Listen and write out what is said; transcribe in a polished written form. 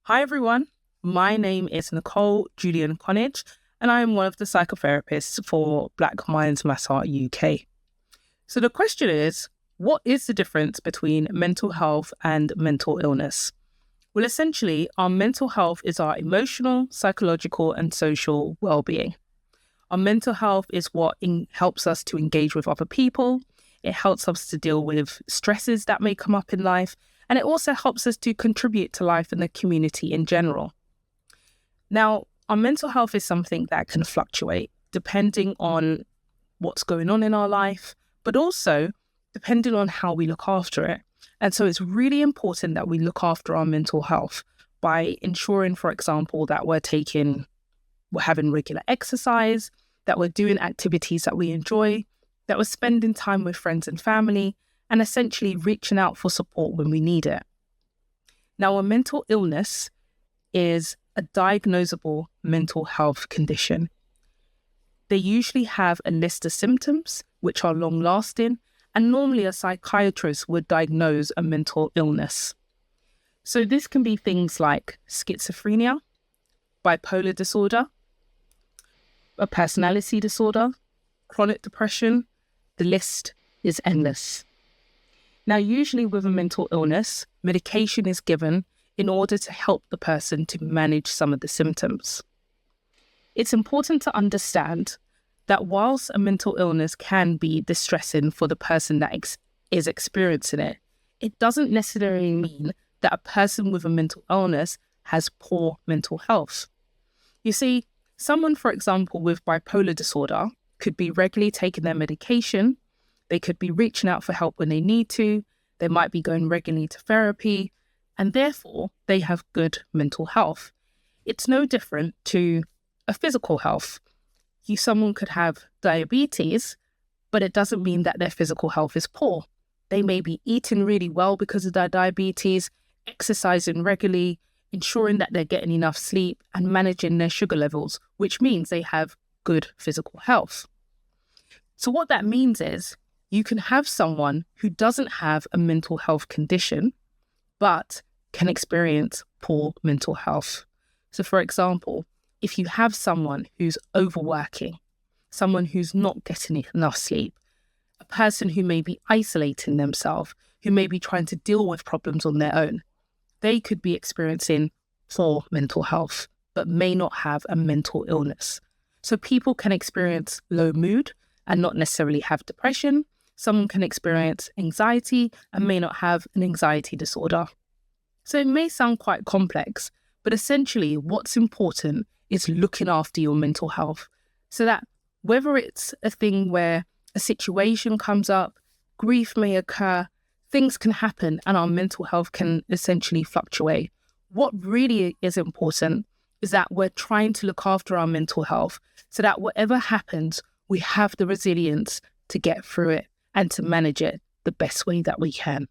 Hi everyone, my name is Nicole Julian Connage and I am one of the psychotherapists for Black Minds MHAW UK. So the question is, what is the difference between mental health and mental illness? Well, essentially, our mental health is our emotional, psychological and social well-being. Our mental health is what helps us to engage with other people. It helps us to deal with stresses that may come up in life. And it also helps us to contribute to life and the community in general. Now, our mental health is something that can fluctuate depending on what's going on in our life, but also depending on how we look after it. And so it's really important that we look after our mental health by ensuring, for example, that we're having regular exercise, that we're doing activities that we enjoy, that we're spending time with friends and family, and essentially reaching out for support when we need it. Now, a mental illness is a diagnosable mental health condition. They usually have a list of symptoms which are long-lasting, and normally a psychiatrist would diagnose a mental illness. So this can be things like schizophrenia, bipolar disorder, a personality disorder, chronic depression. The list is endless. Now, usually with a mental illness, medication is given in order to help the person to manage some of the symptoms. It's important to understand that whilst a mental illness can be distressing for the person that is experiencing it, it doesn't necessarily mean that a person with a mental illness has poor mental health. You see, someone, for example, with bipolar disorder could be regularly taking their medication. They could be reaching out for help when they need to. They might be going regularly to therapy, and therefore they have good mental health. It's no different to a physical health. Someone could have diabetes, but it doesn't mean that their physical health is poor. They may be eating really well because of their diabetes, exercising regularly, ensuring that they're getting enough sleep and managing their sugar levels, which means they have good physical health. So what that means is you can have someone who doesn't have a mental health condition, but can experience poor mental health. So for example, if you have someone who's overworking, someone who's not getting enough sleep, a person who may be isolating themselves, who may be trying to deal with problems on their own, they could be experiencing poor mental health, but may not have a mental illness. So people can experience low mood and not necessarily have depression. Someone can experience anxiety and may not have an anxiety disorder. So it may sound quite complex, but essentially what's important is looking after your mental health so that whether it's a thing where a situation comes up, grief may occur, things can happen and our mental health can essentially fluctuate. What really is important is that we're trying to look after our mental health so that whatever happens, we have the resilience to get through it and to manage it the best way that we can.